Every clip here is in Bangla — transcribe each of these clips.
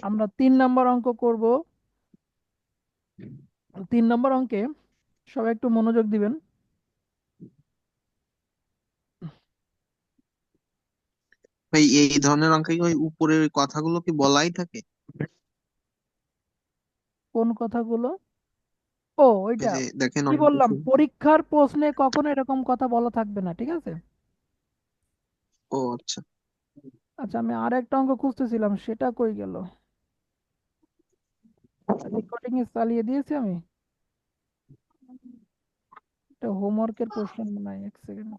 আমরা 3 নম্বর অঙ্ক করব। 3 নম্বর অঙ্কে সবাই একটু মনোযোগ দিবেন। ভাই এই ধরনের অঙ্কে কি ওই উপরের ওই কথাগুলো কি বলাই থাকে? কোন কথাগুলো? ও, এই ওইটা। যে দেখেন কি অঙ্ক বললাম, পরীক্ষার প্রশ্নে কখনো এরকম কথা বলা থাকবে না, ঠিক আছে? ও আচ্ছা। আচ্ছা, আমি আর একটা অঙ্ক খুঁজতেছিলাম, সেটা কই গেল? রেকর্ডিং এ চালিয়ে দিয়েছি আমি। এটা হোমওয়ার্কের কোশ্চেন মনে হয়, 1 সেকেন্ড।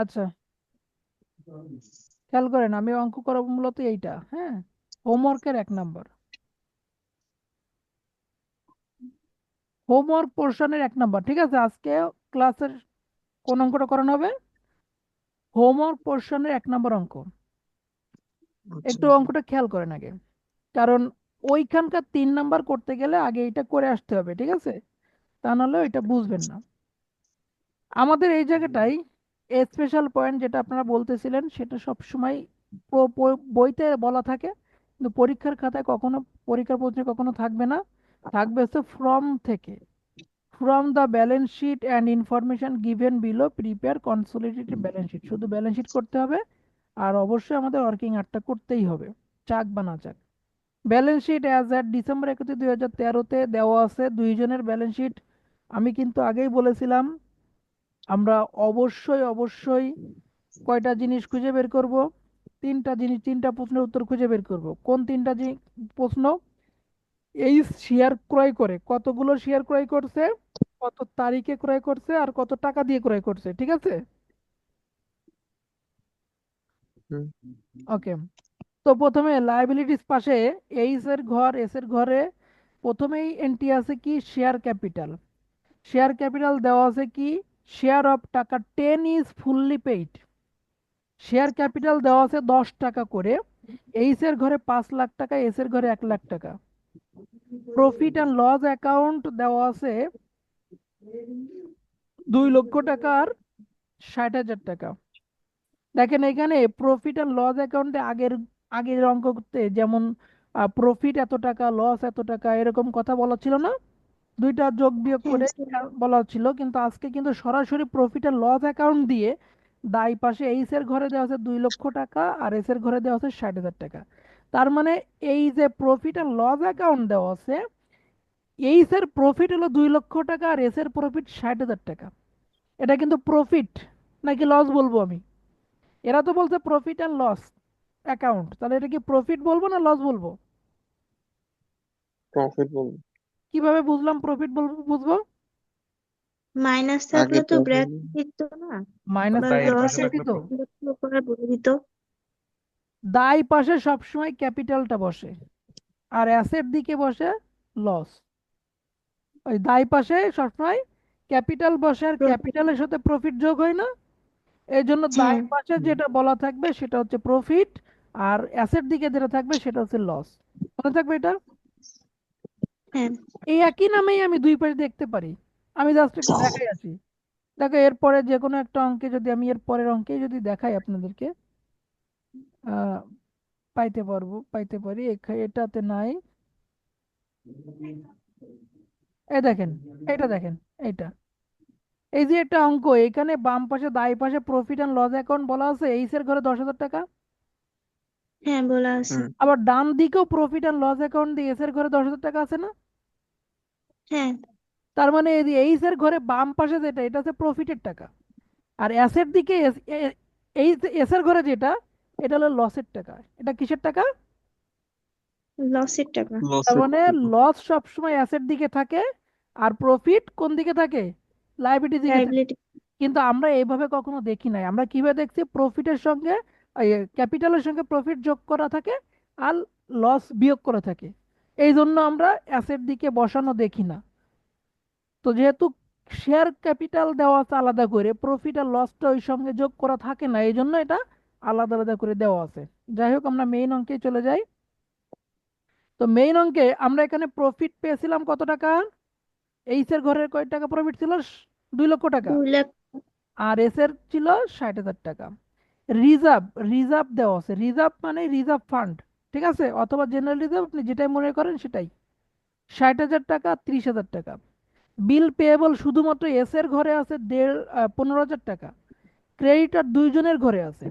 আচ্ছা, খেয়াল করেন, আমি অঙ্ক করাবো মূলত এইটা, হ্যাঁ। হোমওয়ার্কের 1 নম্বর, হোমওয়ার্ক পোর্শনের 1 নম্বর, ঠিক আছে? আজকে ক্লাসের কোন অঙ্কটা করানো হবে? হোমওয়ার্ক পোর্শনের 1 নম্বর অঙ্ক। আচ্ছা। একটু অঙ্কটা খেয়াল করেন আগে, কারণ ওইখানকার 3 নম্বর করতে গেলে আগে এটা করে আসতে হবে, ঠিক আছে? তা নাহলে এটা বুঝবেন না। আমাদের এই জায়গাটাই স্পেশাল পয়েন্ট, যেটা আপনারা বলতেছিলেন, সেটা সবসময় বইতে বলা থাকে, কিন্তু পরীক্ষার খাতায় কখনো, পরীক্ষার প্রশ্নে কখনো থাকবে না। থাকবে হচ্ছে ফ্রম থেকে। From the balance sheet and information given below prepare consolidated balance sheet, শুধু ব্যালেন্স শিট করতে হবে। আর অবশ্যই আমাদের ওয়ার্কিং আর্টটা করতেই হবে, চাক বা না চাক। Balance sheet as at December 31, 2013-তে দেওয়া আছে দুইজনের ব্যালেন্স শিট। আমি কিন্তু আগেই বলেছিলাম, আমরা অবশ্যই অবশ্যই কয়টা জিনিস খুঁজে বের করব? 3টা জিনিস, 3টা প্রশ্নের উত্তর খুঁজে বের করব। কোন 3টা প্রশ্ন? এই শেয়ার ক্রয় করে কতগুলো শেয়ার ক্রয় করছে, কত তারিখে ক্রয় করছে, আর কত টাকা দিয়ে ক্রয় করছে, ঠিক আছে? হুম। ওকে। তো প্রথমে লাইবিলিটিস পাশে এস এর ঘরে প্রথমেই এন্ট্রি আছে কি? Share capital. শেয়ার ক্যাপিটাল দেওয়া আছে কি? শেয়ার অফ টাকা 10 is fully paid. Share capital দেওয়া আছে 10 টাকা করে। এর ঘরে 5 লাখ টাকা, এর ঘরে 1 লাখ টাকা। প্রফিট অ্যান্ড লস অ্যাকাউন্ট দেওয়া আছে 2 লক্ষ টাকা আর 60,000 টাকা। দেখেন এখানে প্রফিট অ্যান্ড লস অ্যাকাউন্টে আগের আগের অঙ্ক করতে যেমন প্রফিট এত টাকা, লস এত টাকা, এরকম কথা বলা ছিল না? দুইটা যোগ বিয়োগ হ্যাঁ করে স্যার। বলা ছিল, কিন্তু আজকে কিন্তু সরাসরি প্রফিট অ্যান্ড লস অ্যাকাউন্ট দিয়ে দাই পাশে এর ঘরে দেওয়া আছে 2 লক্ষ টাকা, আর এর ঘরে দেওয়া আছে 60,000 টাকা। তার মানে এই যে প্রফিট অ্যান্ড লস অ্যাকাউন্ট দেওয়া আছে, এর প্রফিট হলো 2 লক্ষ টাকা, আর এর প্রফিট 60,000 টাকা। এটা কিন্তু প্রফিট নাকি লস বলবো আমি? এরা তো বলছে প্রফিট অ্যান্ড লস অ্যাকাউন্ট, তাহলে এটা কি প্রফিট বলবো না লস বলবো? প্রফিট বলবো। কিভাবে বুঝলাম প্রফিট বলবো, বুঝবো? মাইনাস আগে থাকলে তো প্রফিট। ব্র্যাকেট দিত না, মাইনাস বা থাকলে দায়ের পাশে লস এর ব্র্যাকেট থাকলে দিত। করে বলে দিত। দাই পাশে সবসময় ক্যাপিটালটা বসে, আর অ্যাসেট দিকে বসে লস। ওই দাই পাশে সবসময় ক্যাপিটাল বসে, আর প্রফিট। ক্যাপিটালের সাথে প্রফিট যোগ হয় না? এই জন্য দাই হ্যাঁ। পাশে যেটা বলা থাকবে সেটা হচ্ছে প্রফিট, আর অ্যাসেট দিকে যেটা থাকবে সেটা হচ্ছে লস। মনে থাকবে এটা? হ্যাঁ। এই একই নামেই আমি দুই পাশে দেখতে পারি। আমি জাস্ট একটু দেখাই আছি। দেখো, এরপরে যে কোনো একটা অঙ্কে যদি আমি এর পরের অঙ্কে যদি দেখাই আপনাদেরকে, আহ পাইতে পারবো, পাইতে পারি। এটাতে নাই। এই দেখেন, এটা দেখেন, এইটা। এই যে একটা অঙ্ক, এখানে বাম পাশে দাই পাশে প্রফিট অ্যান্ড লস অ্যাকাউন্ট বলা আছে, এর ঘরে 10,000 টাকা। হ্যাঁ বলা আছে। হুম। আবার ডান দিকেও প্রফিট অ্যান্ড লস অ্যাকাউন্ট দিয়ে এর ঘরে 10,000 টাকা আছে না? হ্যাঁ। তার মানে এই যে এর ঘরে বাম পাশে যেটা, এটা হচ্ছে প্রফিটের টাকা। আর অ্যাসেট দিকে এই এর ঘরে যেটা, এটা হলো লসের টাকা। এটা কিসের টাকা? লসের টাকা। তার লসের মানে টাকা। লস সবসময় অ্যাসেট দিকে থাকে, আর প্রফিট কোন দিকে থাকে? লাইবিলিটি দিকে থাকে। লাইবিলিটি। কিন্তু আমরা এইভাবে কখনো দেখি নাই। আমরা কিভাবে দেখছি? প্রফিটের সঙ্গে, ক্যাপিটালের সঙ্গে প্রফিট যোগ করা থাকে, আর লস বিয়োগ করা থাকে। এই জন্য আমরা অ্যাসেট দিকে বসানো দেখি না। তো যেহেতু শেয়ার ক্যাপিটাল দেওয়া আছে আলাদা করে, প্রফিট আর লসটা ওই সঙ্গে যোগ করা থাকে না, এই জন্য এটা আলাদা আলাদা করে দেওয়া আছে। যাই হোক, আমরা মেইন অঙ্কে চলে যাই। তো মেইন অঙ্কে আমরা এখানে প্রফিট পেয়েছিলাম কত টাকা? এইচ এর ঘরের কয় টাকা প্রফিট ছিল? 2 লক্ষ টাকা। 2 লাখ। আর এস এর ছিল 60,000 টাকা। রিজার্ভ, রিজার্ভ দেওয়া আছে। রিজার্ভ মানে রিজার্ভ ফান্ড, ঠিক আছে, অথবা জেনারেল রিজার্ভ, আপনি যেটাই মনে করেন সেটাই। 60,000 টাকা, 30,000 টাকা। বিল পেয়েবল শুধুমাত্র এস এর ঘরে আছে 15,000 টাকা। ক্রেডিটার দুইজনের ঘরে আছে।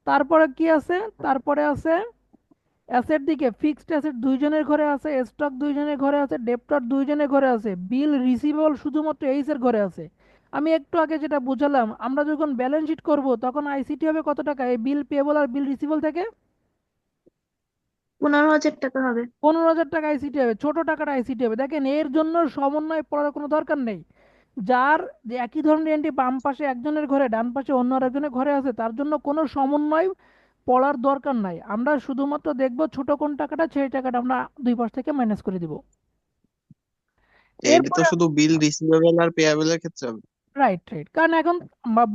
তারপরে কি আছে? তারপরে আছে অ্যাসেট দিকে ফিক্সড অ্যাসেট দুইজনের ঘরে আছে, স্টক দুইজনের ঘরে আছে, ডেপ্টর দুইজনের ঘরে আছে, বিল রিসিভেবল শুধুমাত্র এইচ এর ঘরে আছে। আমি একটু আগে যেটা বুঝালাম, আমরা যখন ব্যালেন্স শিট করব তখন আইসিটি হবে কত টাকা এই বিল পেয়েবল আর বিল রিসিভেবল থেকে? 15,000 টাকা হবে। 15,000 টাকা আইসিটি হবে, ছোট টাকাটা আইসিটি হবে। দেখেন এর জন্য সমন্বয় পড়ার কোনো দরকার নেই। যার যে একই ধরনের এন্ট্রি বাম পাশে একজনের ঘরে ডান পাশে অন্য আরেকজনের ঘরে আছে, তার জন্য কোনো সমন্বয় পড়ার দরকার নাই। আমরা শুধুমাত্র দেখব ছোট কোন টাকাটা, সেই টাকাটা আমরা দুই পাশ থেকে মাইনাস করে দিব। এটা তো এরপরে শুধু বিল রিসিভেবল আর পেয়াবল এর ক্ষেত্রে হবে। রাইট, রাইট, কারণ এখন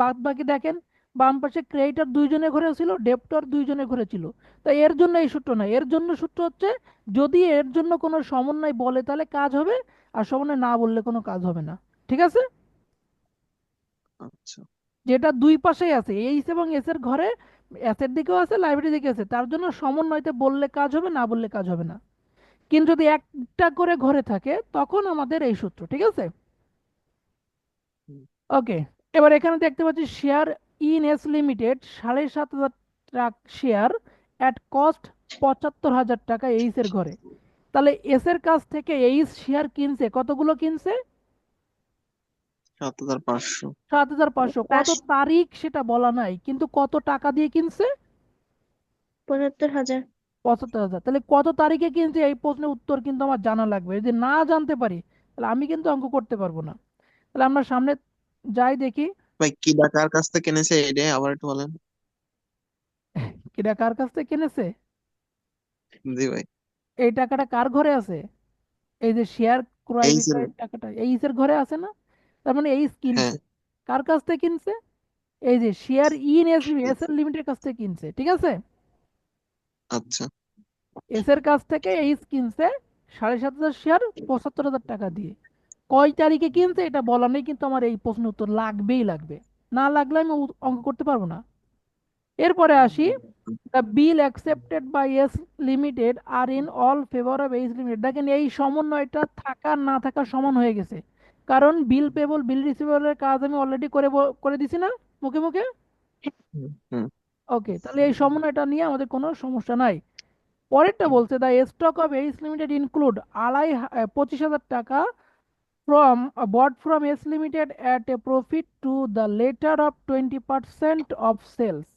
বাদ বাকি দেখেন, বাম পাশে ক্রেডিটর দুইজনের ঘরে ছিল, ডেপ্টর দুইজনের ঘরে ছিল। তো এর জন্য এই সূত্র নাই, এর জন্য সূত্র হচ্ছে যদি এর জন্য কোনো সমন্বয় বলে তাহলে কাজ হবে, আর সমন্বয় না বললে কোনো কাজ হবে না। ঠিক আছে? আচ্ছা। যেটা দুই পাশেই আছে, এইচ এবং এস এর ঘরে এসের দিকেও আছে লাইব্রেরি দিকে আছে, তার জন্য সমন্বয়তে বললে কাজ হবে, না বললে কাজ হবে না। কিন্তু যদি একটা করে ঘরে থাকে তখন আমাদের এই সূত্র। ঠিক আছে? হুম। ওকে। এবার এখানে দেখতে পাচ্ছি শেয়ার ইন এস লিমিটেড 7,500 টাকা শেয়ার অ্যাট কস্ট 75,000 টাকা এইচ এর ঘরে। তাহলে এস এর কাছ থেকে এইচ শেয়ার কিনছে, কতগুলো কিনছে? 7,500। 7,500। কত 5 তারিখ সেটা বলা নাই, কিন্তু কত টাকা দিয়ে কিনছে? 75,000। 75,000। তাহলে কত তারিখে কিনছে এই প্রশ্নের উত্তর কিন্তু আমার জানা লাগবে। যদি না জানতে পারি তাহলে আমি কিন্তু অঙ্ক করতে পারবো না। তাহলে আমরা সামনে যাই দেখি। ভাই কি কার কাছ থেকে কিনেছে এটা আবার একটু বলেন। এটা কার কাছ থেকে কিনেছে? জি ভাই। এই টাকাটা কার ঘরে আছে? এই যে শেয়ার ক্রয় এই যে। বিক্রয়ের টাকাটা এইচের ঘরে আছে না? তার মানে এইচ হ্যাঁ। কিনছে। কার কাছ থেকে কিনছে? এই যে শেয়ার ইন এস এস এর লিমিটেড কাছ থেকে কিনছে। ঠিক আছে? আচ্ছা। এস এর কাছ থেকে এইচ কিনছে 7,500 শেয়ার 75,000 টাকা দিয়ে। কয় তারিখে কিনছে এটা বলা নেই, কিন্তু আমার এই প্রশ্ন উত্তর লাগবেই লাগবে। না লাগলে আমি অঙ্ক করতে পারবো না। এরপরে আসি, the bill accepted by S limited are in all favour of H limited. দেখেন এই সমন্বয়টা থাকা না থাকা সমান হয়ে গেছে, কারণ বিল পেবল বিল রিসিভেবলের কাজ আমি অলরেডি করে দিছি না মুখে মুখে। হুম হুম। ওকে, তাহলে এই সমন্বয়টা নিয়ে আমাদের কোনো সমস্যা নাই। পরেরটা বলছে the stock of H limited include 25,000 টাকা from bought from S Limited at a profit to the later of 20% of sales।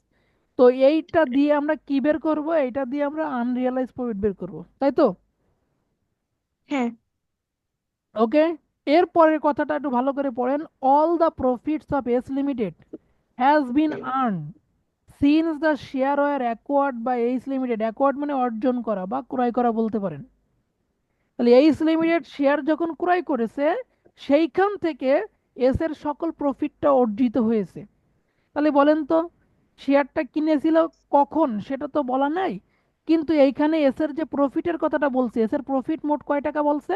তো এইটা দিয়ে আমরা কি বের করব? এইটা দিয়ে আমরা আনরিয়ালাইজ প্রফিট বের করব, তাই তো? হ্যাঁ। ওকে। এর পরের কথাটা একটু ভালো করে পড়েন। All the profits of S limited has been earn since the share were acquired by H limited. Acquired মানে অর্জন করা বা ক্রয় করা বলতে পারেন। তাহলে এইচ লিমিটেড শেয়ার যখন ক্রয় করেছে সেইখান থেকে এস এর সকল প্রফিটটা অর্জিত হয়েছে। তাহলে বলেন তো, শেয়ারটা কিনেছিল কখন সেটা তো বলা নাই, কিন্তু এইখানে এস এর যে প্রফিটের কথাটা বলছে, এস এর প্রফিট মোট কয় টাকা বলছে?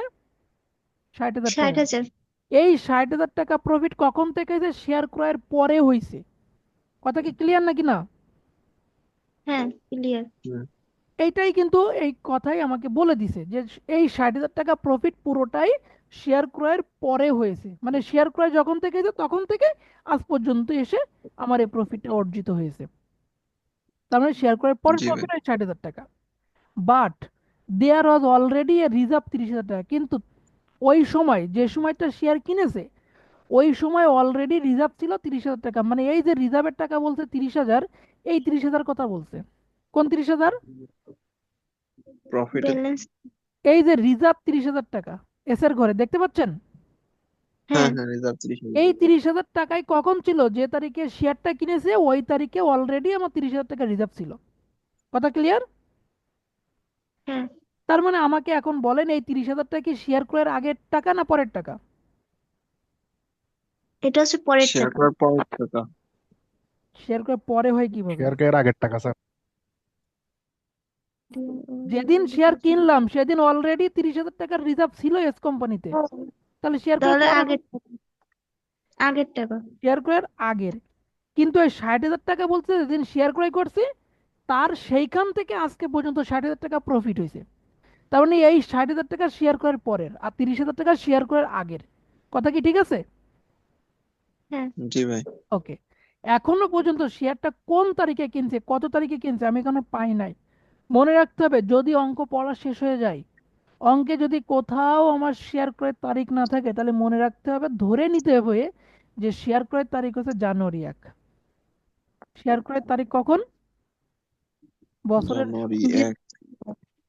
60,000 টাকা। 60,000। এই 60,000 টাকা প্রফিট কখন থেকে হয়েছে? শেয়ার ক্রয়ের পরে হয়েছে। কথা কি ক্লিয়ার নাকি না? হ্যাঁ, ক্লিয়ার। হুম। এইটাই কিন্তু এই কথাই আমাকে বলে দিছে যে এই 60,000 টাকা প্রফিট পুরোটাই শেয়ার ক্রয়ের পরে হয়েছে, মানে শেয়ার ক্রয় যখন থেকে হয়েছে তখন থেকে আজ পর্যন্ত এসে আমার এই প্রফিটটা অর্জিত হয়েছে। তার মানে শেয়ার ক্রয়ের পরের জি ভাই। প্রফিট হয় 60,000 টাকা। But there was already a reserve 30,000 টাকা। কিন্তু ওই সময় যে সময়টা শেয়ার কিনেছে ওই সময় অলরেডি রিজার্ভ ছিল 30,000 টাকা। মানে এই যে রিজার্ভের টাকা বলছে 30,000, এই 30,000 কথা বলছে। কোন 30,000? প্রফিটে। ব্যালেন্স। এই যে রিজার্ভ 30,000 টাকা এস এর ঘরে দেখতে পাচ্ছেন, হ্যাঁ হ্যাঁ। হ্যাঁ, রিজার্ভ 30। এই 30,000 টাকায় কখন ছিল? যে তারিখে শেয়ারটা কিনেছে ওই তারিখে অলরেডি আমার 30,000 টাকা রিজার্ভ ছিল। কথা ক্লিয়ার? হ্যাঁ, তার মানে আমাকে এখন বলেন এই 30,000 টাকা কি শেয়ার ক্রয়ের আগের টাকা না পরের টাকা? এটা হচ্ছে পরের শেয়ার টাকা। করার পর টাকা। শেয়ার ক্রয় পরে হয় কিভাবে? শেয়ার এর আগের টাকা স্যার। যেদিন শেয়ার কিনলাম সেদিন অলরেডি 30,000 টাকার রিজার্ভ ছিল এস কোম্পানিতে, ও, তাহলে শেয়ার ক্রয়ের তাহলে পরে আগের টাকা, আগের টাকা। শেয়ার ক্রয়ের আগের। কিন্তু এই 60,000 টাকা বলছে যেদিন শেয়ার ক্রয় করছি তার সেইখান থেকে আজকে পর্যন্ত 60,000 টাকা প্রফিট হয়েছে। তার মানে এই 60,000 টাকা শেয়ার ক্রয়ের পরের আর 30,000 টাকা শেয়ার ক্রয়ের আগের। কথা কি ঠিক আছে? হ্যাঁ, জি ভাই। ওকে। এখনো পর্যন্ত শেয়ারটা কোন তারিখে কিনছে, কত তারিখে কিনছে আমি এখনো পাই নাই। মনে রাখতে হবে, যদি অঙ্ক পড়া শেষ হয়ে যায়, অঙ্কে যদি কোথাও আমার শেয়ার ক্রয়ের তারিখ না থাকে, তাহলে মনে রাখতে হবে, ধরে নিতে হবে যে শেয়ার ক্রয়ের তারিখ হচ্ছে জানুয়ারি 1। শেয়ার ক্রয়ের তারিখ কখন? বছরের জানুয়ারি শুরুতে। 1।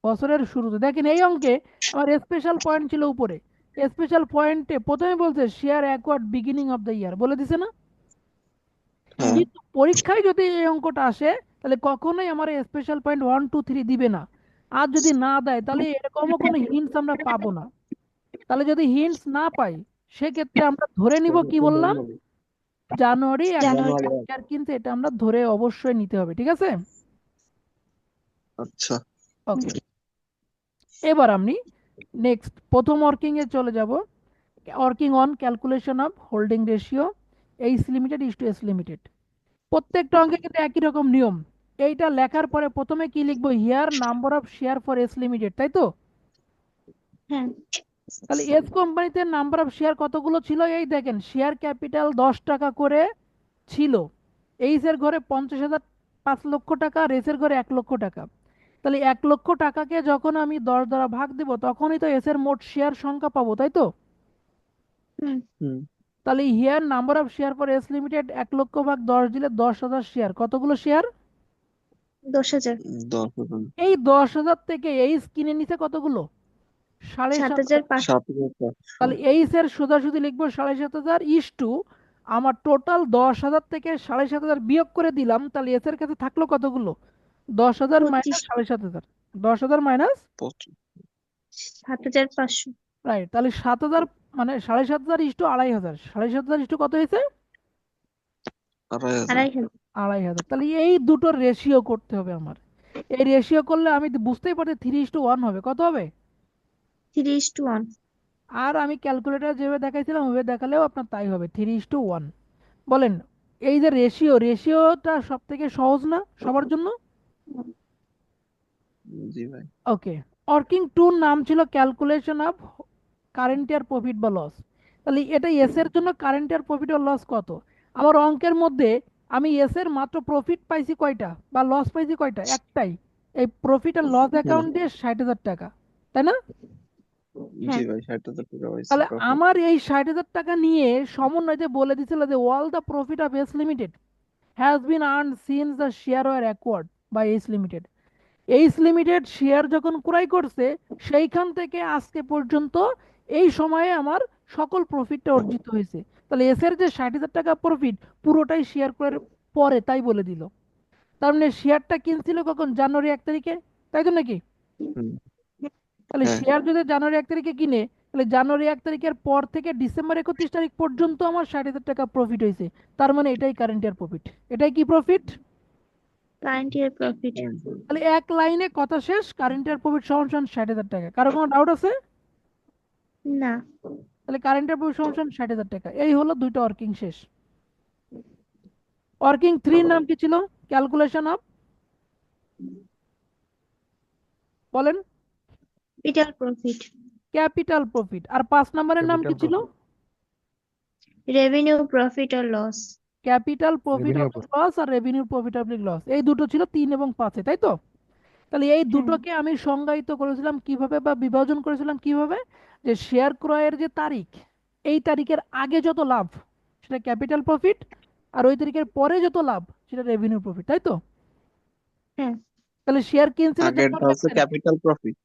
বছরের শুরুতে দেখেন এই অঙ্কে আমার স্পেশাল পয়েন্ট ছিল উপরে। স্পেশাল পয়েন্টে প্রথমে বলছে share acquired beginning of the year, বলে দিছে না? হ্যাঁ। কিন্তু পরীক্ষায় যদি এই অঙ্কটা আসে তাহলে কখনোই আমার স্পেশাল পয়েন্ট 1 2 3 দিবে না। আর যদি না দেয় তাহলে এরকমও কোনো হিন্টস আমরা পাবো না। তাহলে যদি হিন্টস না পাই সেক্ষেত্রে আমরা ধরে নিব, কি বললাম, জানুয়ারি 1 জানুয়ারি। শেয়ার কিনতে, এটা আমরা ধরে অবশ্যই নিতে হবে। ঠিক আছে? আচ্ছা। ওকে, এবার আমি নেক্সট প্রথম ওয়ার্কিং এ চলে যাব। Working on calculation of holding ratio H limited is to S limited. প্রত্যেকটা অঙ্কে কিন্তু একই রকম নিয়ম। এইটা লেখার পরে প্রথমে কি লিখবো, here number of share for S limited, তাই তো? হ্যাঁ, তাহলে এস কোম্পানিতে নাম্বার অফ শেয়ার কতগুলো ছিল, এই দেখেন, শেয়ার ক্যাপিটাল 10 টাকা করে ছিল। এইচ এর ঘরে 50,000, 5 লক্ষ টাকা, আর এস এর ঘরে 1 লক্ষ টাকা। তাহলে 1 লক্ষ টাকাকে যখন আমি 10 দ্বারা ভাগ দিব তখনই তো এস এর মোট শেয়ার সংখ্যা পাবো, তাই তো? হুম, হুম। তাহলে here number of share for S limited 1 লক্ষ ভাগ 10 দিলে 10,000 শেয়ার। কতগুলো শেয়ার? 10,000। 10,000। এই 10,000 থেকে এইচ কিনে নিছে কতগুলো? 7,500। 7,500। 7,500। তাহলে এইচ এর সোজাসুজি লিখবো 7,500 ইস টু আমার টোটাল 10,000 থেকে 7,500 বিয়োগ করে দিলাম, তাহলে এস এর কাছে থাকলো কতগুলো? 10,000 মাইনাস 25। 7,500। 10,000 মাইনাস, 7,500। রাইট, তাহলে 7,000 মানে 7,500 ইস টু 2,500। 7,500 ইস টু কত হয়েছে? 2,500। 2,500। 2,500। তাহলে এই দুটোর রেশিও করতে হবে আমার। এই রেশিও করলে আমি বুঝতেই পারছি 3:1 হবে। কত হবে? 3:1। আর আমি ক্যালকুলেটর যেভাবে দেখাইছিলাম ওইভাবে দেখালেও আপনার তাই হবে, 3:1। বলেন, এই যে রেশিওটা সব থেকে সহজ না সবার জন্য? জি ভাই। ওকে। ওয়ার্কিং টুর নাম ছিল calculation of current year profit বা লস। তাহলে এটা এস এর জন্য কারেন্ট ইয়ার প্রফিট আর লস কত? আমার অঙ্কের মধ্যে আমি এস এর মাত্র প্রফিট পাইছি কয়টা বা লস পাইছি কয়টা? একটাই, এই প্রফিট আর লস হুম। অ্যাকাউন্ট দিয়ে 60,000 টাকা, তাই না? জি হ্যাঁ, ভাই, 60,000 টাকা হয়েছে তাহলে প্রফিট। আমার এই 60,000 টাকা নিয়ে সমন্বয়তে বলে দিছিল যে all the profit of S limited has been earn since the share were acquired by H limited. H limited share যখন ক্রয় করছে সেইখান থেকে আজকে পর্যন্ত এই সময়ে আমার সকল প্রফিটটা অর্জিত হয়েছে। তাহলে এস এর যে 60,000 টাকা প্রফিট পুরোটাই শেয়ার ক্রয়ের পরে, তাই বলে দিল। তার মানে শেয়ারটা কিনছিল কখন? জানুয়ারি 1 তারিখে, তাই তো নাকি? হুম। তাহলে হ্যাঁ। শেয়ার যদি জানুয়ারি 1 তারিখে কিনে, তাহলে জানুয়ারি 1 তারিখের পর থেকে ডিসেম্বর 31 তারিখ পর্যন্ত আমার 60,000 টাকা প্রফিট হয়েছে। তার মানে এটাই কারেন্ট ইয়ার প্রফিট। এটাই কি প্রফিট? Current year profit. তাহলে এক লাইনে কথা শেষ, কারেন্ট ইয়ার প্রফিট সমান সমান 60,000 টাকা। কারো কোনো ডাউট আছে? না। তাহলে কারেন্ট ইয়ার প্রফিট সমান সমান 60,000 টাকা। এই হলো দুইটা ওয়ার্কিং শেষ। ওয়ার্কিং 3 নাম কি ছিল? ক্যালকুলেশন অফ, বলেন, ক্যাপিটাল প্রফিট। Capital profit. আর 5 নম্বরের নাম কি ছিল? রেভিনিউ প্রফিট আর loss. Capital profit of loss আর রেভিনিউ প্রফিট অফ লস। এই দুটো ছিল 3 এবং 5-এ, তাই তো? তাহলে এই হ্যাঁ, দুটোকে আমি সংজ্ঞায়িত করেছিলাম কিভাবে বা বিভাজন করেছিলাম কিভাবে, যে শেয়ার ক্রয়ের যে তারিখ, এই তারিখের আগে যত লাভ সেটা ক্যাপিটাল প্রফিট, আর ওই তারিখের পরে যত লাভ সেটা রেভিনিউ প্রফিট, তাই তো? হ্যাঁ, তাহলে শেয়ার কিনছিল আগেরটা জানুয়ারি এক হচ্ছে তারিখ ক্যাপিটাল প্রফিট।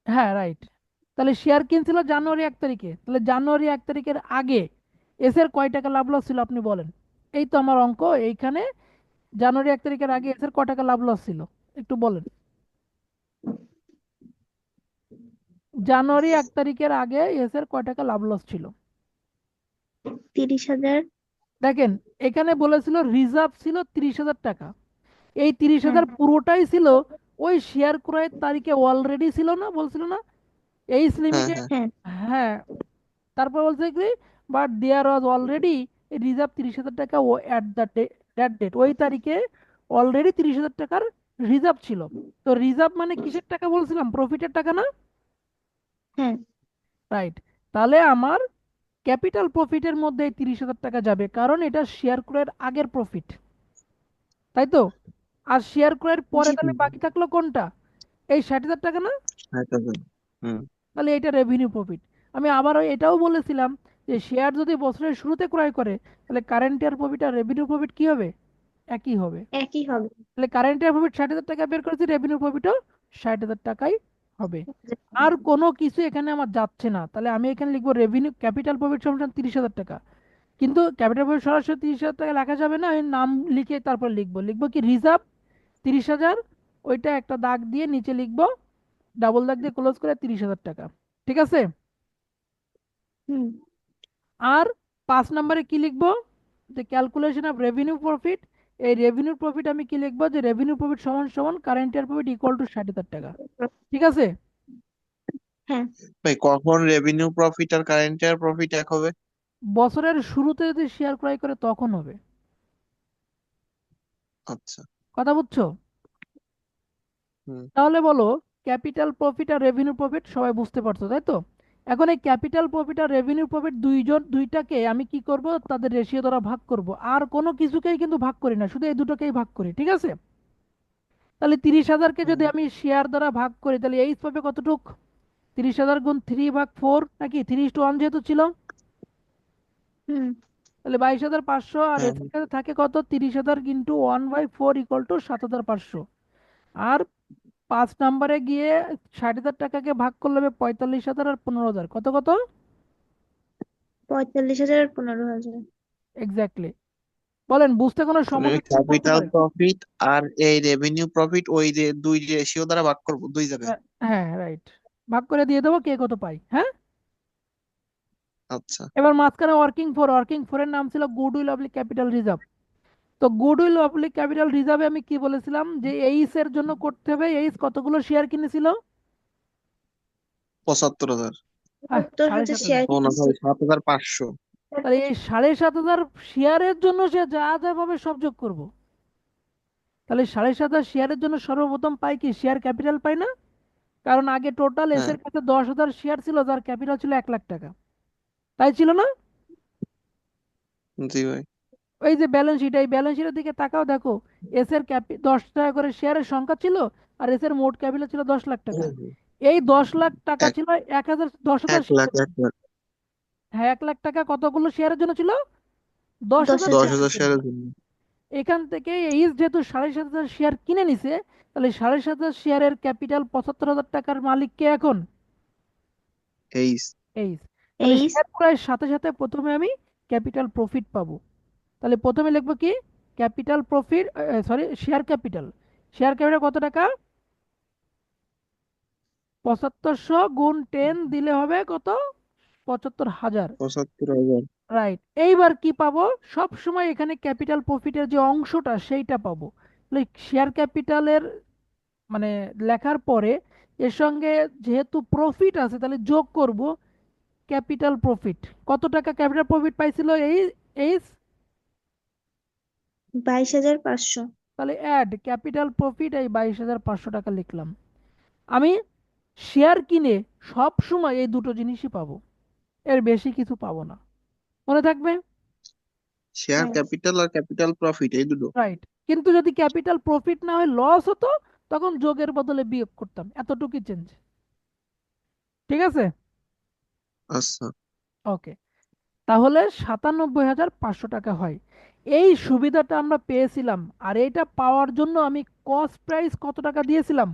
হ্যাঁ, রাইট। তাহলে শেয়ার কিনছিল জানুয়ারি 1 তারিখে, তাহলে জানুয়ারি 1 তারিখের আগে এস এর কয় টাকা লাভ লস ছিল আপনি বলেন? এই তো আমার অঙ্ক এইখানে, জানুয়ারি 1 তারিখের আগে এস এর কয় টাকা লাভ লস ছিল একটু বলেন। জানুয়ারি 1 তারিখের আগে এস এর কয় টাকা লাভ লস ছিল? 30,000। দেখেন, এখানে বলেছিল রিজার্ভ ছিল 30,000 টাকা। এই হ্যাঁ, 30,000 পুরোটাই ছিল ওই শেয়ার ক্রয়ের তারিখে অলরেডি ছিল না, বলছিল না এইস হ্যাঁ লিমিটেড। হ্যাঁ হ্যাঁ হ্যাঁ, তারপর বলছে কি, but there was already reserve 30,000 টাকা ও অ্যাট দ্য দ্যাট ডেট, ওই তারিখে অলরেডি 30,000 টাকার রিজার্ভ ছিল। তো রিজার্ভ মানে কিসের টাকা বলছিলাম, প্রফিটের টাকা না? হ্যাঁ রাইট। তাহলে আমার ক্যাপিটাল প্রফিটের মধ্যে এই 30,000 টাকা যাবে, কারণ এটা শেয়ার ক্রয়ের আগের প্রফিট, তাই তো? আর শেয়ার ক্রয়ের পরে জি তাহলে বাকি থাকলো কোনটা, এই 60,000 টাকা না? 60,000। হুম। তাহলে এটা রেভিনিউ প্রফিট। আমি আবারও এটাও বলেছিলাম যে শেয়ার যদি বছরের শুরুতে ক্রয় করে, তাহলে কারেন্ট ইয়ার প্রফিট আর রেভিনিউ প্রফিট কি হবে, একই হবে। একই হবে। তাহলে কারেন্ট ইয়ার প্রফিট 60,000 টাকা বের করেছি, রেভিনিউ প্রফিটও 60,000 টাকাই হবে। আর কোনো কিছু এখানে আমার যাচ্ছে না, তাহলে আমি এখানে লিখবো রেভিনিউ ক্যাপিটাল প্রফিট সমান 30,000 টাকা। কিন্তু ক্যাপিটাল প্রফিট সরাসরি 30,000 টাকা লেখা যাবে না, আমি নাম লিখে তারপর লিখবো, লিখবো কি রিজার্ভ 30,000, ওইটা একটা দাগ দিয়ে নিচে লিখবো, ডাবল দাগ দিয়ে ক্লোজ করে 30,000 টাকা। ঠিক আছে? হুম আর 5 নম্বরে কি লিখবো, যে ক্যালকুলেশন অফ রেভিনিউ প্রফিট। এই রেভিনিউ প্রফিট আমি কি লিখবো, যে রেভিনিউ প্রফিট সমান সমান current year profit equal to 60,000 টাকা। ঠিক আছে? হ্যাঁ ভাই কখন রেভিনিউ প্রফিট আর কারেন্ট ইয়ার প্রফিট এক হবে? বছরের শুরুতে যদি শেয়ার ক্রয় করে তখন হবে। আচ্ছা। কথা বুঝছো? হুম। তাহলে বলো, ক্যাপিটাল প্রফিট আর রেভিনিউ প্রফিট সবাই বুঝতে পারছো, তাই তো? এখন এই ক্যাপিটাল প্রফিট আর রেভিনিউ প্রফিট দুইটাকে আমি কি করব, তাদের রেশিও দ্বারা ভাগ করব, আর কোনো কিছুকেই কিন্তু ভাগ করি না, শুধু এই দুটোকেই ভাগ করি। ঠিক আছে? তাহলে 30,000-কে যদি হুম। আমি শেয়ার দ্বারা ভাগ করি, তাহলে এইচ পাবে কতটুক, 30,000 গুণ 3/4, নাকি 3:1 যেহেতু ছিল। হুম তাহলে 22,500, আর হ্যাঁ এর কাছে থাকে কত, 30,000 ইন্টু 1/4 ইকুয়াল টু 7,500। আর 5 নম্বরে গিয়ে 60,000 টাকাকে ভাগ করলে হবে 45,000 আর 15,000, কত কত? 45,000 আর 15,000। এক্স্যাক্টলি। বলেন, বুঝতে কোনো সমস্যা থাকলে বলতে ক্যাপিটাল পারেন। প্রফিট আর এই রেভিনিউ প্রফিট ওই যে দুই রেশিও দ্বারা ভাগ করব দুই জায়গায়। হ্যাঁ, রাইট। ভাগ করে দিয়ে দেবো কে কত পাই, হ্যাঁ। আচ্ছা। এবার মাঝখানে ওয়ার্কিং ফোরের নাম ছিল গুডউইল অবলিক ক্যাপিটাল রিজার্ভ। তো গুডউইল অবলিক ক্যাপিটাল রিজার্ভে আমি কি বলেছিলাম, যে এইস এর জন্য করতে হবে, এইস কতগুলো শেয়ার কিনেছিল, 75,000। 70,000 7,500। শেয়ার ও না কিনছে। সরি, 7,500। তাহলে এই 7,500 শেয়ারের জন্য সে যা যা পাবে সব যোগ করব। তাহলে 7,500 শেয়ারের জন্য সর্বপ্রথম পাই কি, শেয়ার ক্যাপিটাল পাই না? কারণ আগে টোটাল এস হ্যাঁ। এর কাছে 10,000 শেয়ার ছিল, যার ক্যাপিটাল ছিল 1,00,000 টাকা, তাই ছিল না? জি ভাই। এই যে ব্যালেন্স শিট, এই ব্যালেন্স শিটের দিকে তাকাও, দেখো এস এর 10 টাকা করে শেয়ারের সংখ্যা ছিল, আর এস এর মোট ক্যাপিটাল ছিল 10,00,000 টাকা। এই 10,00,000 টাকা এক ছিল 10,000 এক লাখ শেয়ারের এক জন্য। লাখ হ্যাঁ, 1,00,000 টাকা কতগুলো শেয়ারের জন্য ছিল, দশ দশ হাজার দশ হাজার শেয়ারের হাজার জন্য। শেয়ারের জন্য। এখান থেকে এইস যেহেতু 7,500 শেয়ার কিনে নিছে, তাহলে 7,500 শেয়ারের ক্যাপিটাল 75,000 টাকার মালিক কে এখন, এইস। এইস। তাহলে এইস শেয়ার ক্রয়ের সাথে সাথে প্রথমে আমি ক্যাপিটাল প্রফিট পাবো। তাহলে প্রথমে লিখবো কি, capital profit, sorry share capital. Share capital কত টাকা, 7,500 গুণ 10 দিলে হবে কত, 75,000। 75,000। রাইট। এইবার কি পাবো, সব সময় এখানে ক্যাপিটাল প্রফিটের যে অংশটা সেইটা পাবো। তাহলে শেয়ার ক্যাপিটালের মানে লেখার পরে এর সঙ্গে যেহেতু প্রফিট আছে, তাহলে যোগ করব ক্যাপিটাল প্রফিট। কত টাকা ক্যাপিটাল প্রফিট পাইছিল এই এইস, 22,500। তাহলে অ্যাড ক্যাপিটাল প্রফিট, এই 22,500 টাকা লিখলাম। আমি শেয়ার কিনে সব সময় এই দুটো জিনিসই পাবো, এর বেশি কিছু পাবো না, মনে থাকবে? শেয়ার হ্যাঁ ক্যাপিটাল আর ক্যাপিটাল প্রফিট এই দুটো। রাইট। কিন্তু যদি ক্যাপিটাল প্রফিট না হয় লস হতো, তখন যোগের বদলে বিয়োগ করতাম, এতটুকুই চেঞ্জ। ঠিক আছে? আচ্ছা। ওকে। তাহলে 97,500 টাকা হয়। এই সুবিধাটা আমরা পেয়েছিলাম, আর এটা পাওয়ার জন্য আমি কস্ট প্রাইস কত টাকা দিয়েছিলাম,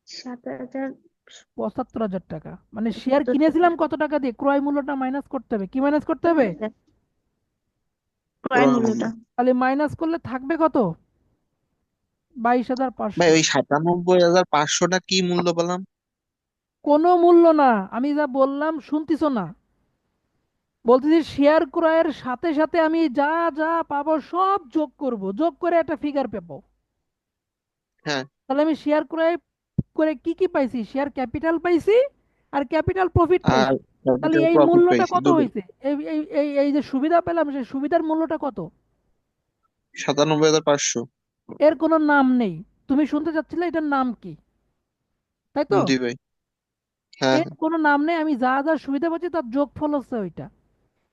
7,000। 75,000 টাকা। মানে শেয়ার 75,000 কিনেছিলাম কত টাকা দিয়ে, ক্রয় মূল্যটা মাইনাস করতে হবে, কি মাইনাস করতে হবে, ক্রয় মূল্যটা। তাহলে মাইনাস করলে থাকবে কত, ভাই 22,500। ওই 97,500টা কি মূল্য পেলাম? কোনো মূল্য না, আমি যা বললাম শুনতিছো না, বলতেছি শেয়ার ক্রয়ের সাথে সাথে আমি যা যা পাবো সব যোগ করব, যোগ করে একটা ফিগার পাবো। হ্যাঁ, তাহলে আমি শেয়ার ক্রয় করে কি কি পাইছি? শেয়ার ক্যাপিটাল পাইছি আর ক্যাপিটাল প্রফিট আর পাইছি। তাহলে ক্যাপিটাল এই প্রফিট মূল্যটা পাইছি কত দুটোই। হয়েছে? এই যে সুবিধা পেলাম, সেই সুবিধার মূল্যটা কত? 97,500। এর কোনো নাম নেই। তুমি শুনতে চাচ্ছিলে এটার নাম কি, তাই তো? জি ভাই। হ্যাঁ, এর হ্যাঁ। কোনো নাম নেই, আমি যা যা সুবিধা পাচ্ছি তার যোগফল হচ্ছে ওইটা।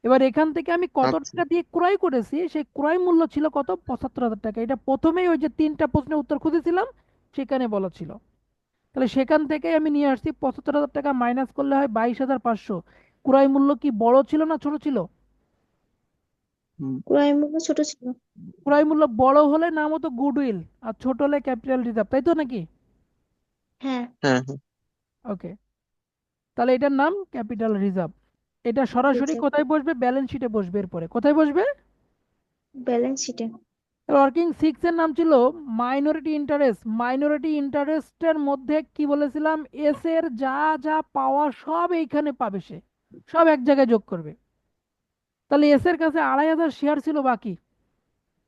এবার এখান থেকে আমি কত আচ্ছা। টাকা দিয়ে ক্রয় করেছি, সেই ক্রয় মূল্য ছিল কত? 75,000 টাকা। এটা প্রথমেই ওই যে 3টা প্রশ্নের উত্তর খুঁজেছিলাম সেখানে বলা ছিল। তাহলে সেখান থেকে আমি নিয়ে আসছি 75,000 টাকা মাইনাস করলে হয় 22,500। ক্রয় মূল্য কি বড় ছিল না ছোট ছিল? হুম, ক্রয় মূল্য ছোট ছিল। ক্রয় মূল্য বড় হলে নাম হতো গুডউইল, আর ছোট হলে ক্যাপিটাল রিজার্ভ, তাই তো নাকি? হ্যাঁ। হ্যাঁ, হ্যাঁ। ওকে, তাহলে এটার নাম ক্যাপিটাল রিজার্ভ। এটা সরাসরি রিজার্ভ। কোথায় বসবে? ব্যালেন্স শিটে বসবে। এরপরে কোথায় বসবে? ব্যালেন্স শিটে। ওয়ার্কিং সিক্স এর নাম ছিল মাইনরিটি ইন্টারেস্ট। মাইনরিটি ইন্টারেস্টের মধ্যে কি বলেছিলাম? এস এর যা যা পাওয়া সব এইখানে পাবে সে, সব এক জায়গায় যোগ করবে। তাহলে এস এর কাছে 2,500 শেয়ার ছিল বাকি।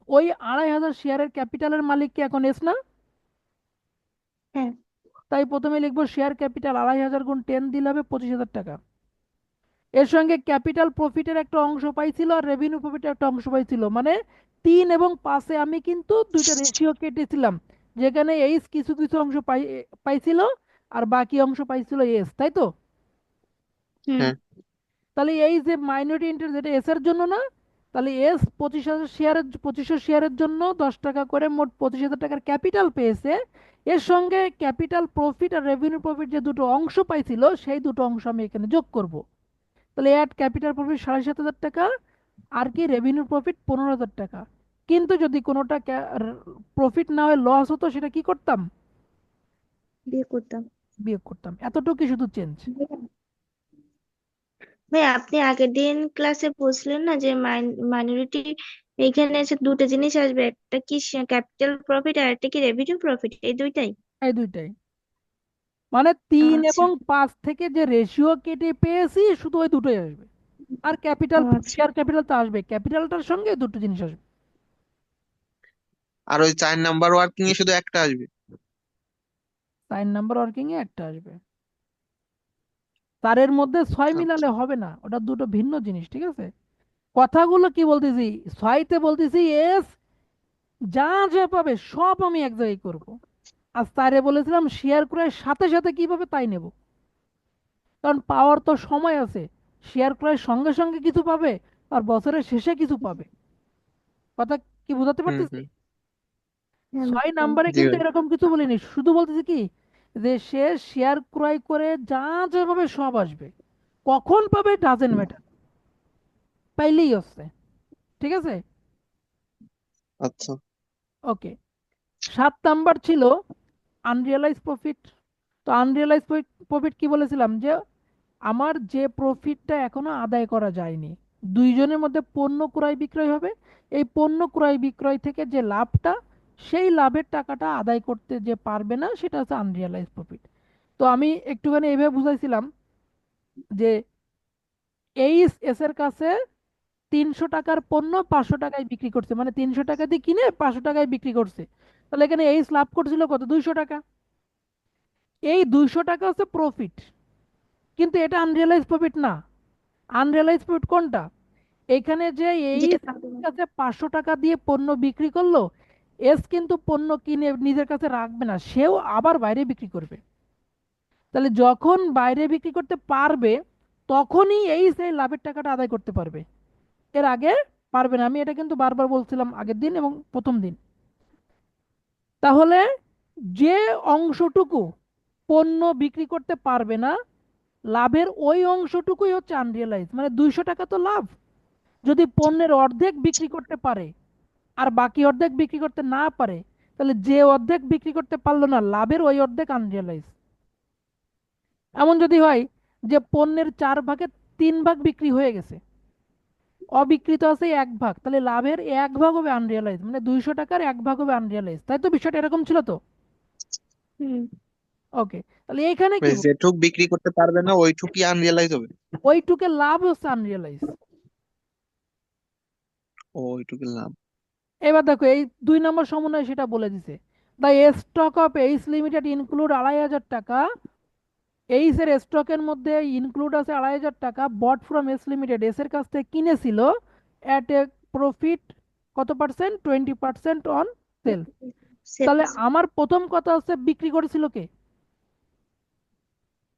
ওই 2,500 শেয়ারের ক্যাপিটালের মালিক কি এখন এস না? হ্যাঁ। তাই প্রথমে লিখবো শেয়ার ক্যাপিটাল 2,500 গুণ 10 দিলে হবে 25,000 টাকা। এর সঙ্গে ক্যাপিটাল প্রফিটের একটা অংশ পাইছিল আর রেভিনিউ প্রফিটের একটা অংশ পাইছিল, মানে 3 এবং 5-এ আমি কিন্তু দুইটা রেশিও কেটেছিলাম, যেখানে এইচ কিছু কিছু অংশ পাইছিল আর বাকি অংশ পাইছিল এস, তাই তো? হুম। হ্যাঁ, তাহলে এই যে মাইনরিটি ইন্টারেস্ট, যেটা এস এর জন্য না, তাহলে এস 2500 শেয়ারের জন্য 10 টাকা করে মোট 25,000 টাকার ক্যাপিটাল পেয়েছে। এর সঙ্গে ক্যাপিটাল প্রফিট আর রেভিনিউ প্রফিট যে দুটো অংশ পাইছিল সেই দুটো অংশ আমি এখানে যোগ করব। তাহলে অ্যাড ক্যাপিটাল প্রফিট 7,500 টাকা, আর কি রেভিনিউ প্রফিট 15,000 টাকা। কিন্তু যদি কোনোটা প্রফিট না হয়ে লস হতো, সেটা কি করতাম? বিয়ে করতাম। বিয়োগ করতাম। এতটুকু শুধু চেঞ্জ। ভাই, আপনি আগের দিন ক্লাসে বলছিলেন না যে মাইনরিটি এখানে এসে দুটো জিনিস আসবে, একটা কি ক্যাপিটাল প্রফিট আর একটা কি রেভিনিউ প্রফিট, এই দুইটাই? এই দুইটাই, মানে 3 এবং 5 থেকে যে রেশিও কেটে পেয়েছি শুধু ওই দুটোই আসবে। আর ক্যাপিটাল, আচ্ছা। শেয়ার ক্যাপিটাল তো আসবে, ক্যাপিটালটার সঙ্গে দুটো জিনিস আসবে। আর ওই 4 নাম্বার ওয়ার্কিং এ শুধু একটা আসবে। 9 নাম্বার ওয়ার্কিং এ একটা আসবে। তারের মধ্যে 6 আচ্ছা। মিলালে হবে না, ওটা দুটো ভিন্ন জিনিস, ঠিক আছে? কথাগুলো কি বলতেছি? 6তে বলতেছি এস যা যা পাবে সব আমি এক জায়গায় করব। আর তারে বলেছিলাম শেয়ার ক্রয়ের সাথে সাথে কিভাবে তাই নেব, কারণ পাওয়ার তো সময় আছে। শেয়ার ক্রয়ের সঙ্গে সঙ্গে কিছু পাবে আর বছরের শেষে কিছু পাবে। কথা কি বোঝাতে হুম, পারতেছি? হুম। হ্যাঁ, 6 নাম্বারে জি কিন্তু ভাই। এরকম কিছু বলিনি, শুধু বলতেছি কি যে সে শেয়ার ক্রয় করে যা যা পাবে সব আসবে। কখন পাবে ডাজেন্ট ম্যাটার, পাইলেই হচ্ছে, ঠিক আছে? আচ্ছা। ওকে। 7 নাম্বার ছিল আনরিয়ালাইজ প্রফিট। তো আনরিয়ালাইজ প্রফিট কি বলেছিলাম? যে আমার যে প্রফিটটা এখনো আদায় করা যায়নি, দুইজনের মধ্যে পণ্য ক্রয় বিক্রয় হবে, এই পণ্য ক্রয় বিক্রয় থেকে যে লাভটা, সেই লাভের টাকাটা আদায় করতে যে পারবে না, সেটা হচ্ছে আনরিয়ালাইজ প্রফিট। তো আমি একটুখানি এইভাবে বুঝাইছিলাম যে এইচ এস এর কাছে 300 টাকার পণ্য 500 টাকায় বিক্রি করছে, মানে 300 টাকা দিয়ে কিনে 500 টাকায় বিক্রি করছে। তাহলে এখানে এইচ লাভ করছিল কত? 200 টাকা। এই 200 টাকা হচ্ছে প্রফিট, কিন্তু এটা আনরিয়ালাইজ প্রফিট না। আনরিয়ালাইজ প্রফিট কোনটা? এখানে যে এই যেটা পাবো না। কাছে 500 টাকা দিয়ে পণ্য বিক্রি করলো, এস কিন্তু পণ্য কিনে নিজের কাছে রাখবে না, সেও আবার বাইরে বিক্রি করবে। তাহলে যখন বাইরে বিক্রি করতে পারবে, তখনই এই সেই লাভের টাকাটা আদায় করতে পারবে, এর আগে পারবে না। আমি এটা কিন্তু বারবার বলছিলাম আগের দিন এবং প্রথম দিন। তাহলে যে অংশটুকু পণ্য বিক্রি করতে পারবে না, লাভের ওই অংশটুকুই হচ্ছে আনরিয়ালাইজ, মানে 200 টাকা তো লাভ। যদি পণ্যের অর্ধেক বিক্রি করতে পারে আর বাকি অর্ধেক বিক্রি করতে না পারে, তাহলে যে অর্ধেক বিক্রি করতে পারলো না, লাভের ওই অর্ধেক আনরিয়ালাইজ। এমন যদি হয় যে পণ্যের 4 ভাগের 3 ভাগ বিক্রি হয়ে গেছে, অবিকৃত আছে 1 ভাগ, তাহলে লাভের 1 ভাগ হবে আনরিয়ালাইজ, মানে 200 টাকার 1 ভাগ হবে আনরিয়ালাইজ, তাই তো? বিষয়টা এরকম ছিল তো? হুম। ওকে, তাহলে এইখানে কি মানে যেটুক বিক্রি করতে পারবে না ওইটুকুই আনরিয়ালাইজ হবে। ওইটুকে লাভ হচ্ছে আনরিয়ালাইজ। ও, ওইটুকু লাভ। এবার দেখো এই 2 নম্বর সমন্বয় সেটা বলে দিছে। The stock of H limited include 2,500 টাকা। এইচ এর স্টকের মধ্যে ইনক্লুড আছে 2,500 টাকা, bought from S limited, S এর কাছ থেকে কিনেছিল অ্যাট এ প্রফিট কত পার্সেন্ট, 20% অন সেল। তাহলে সেলস। আমার প্রথম কথা হচ্ছে বিক্রি করেছিল কে?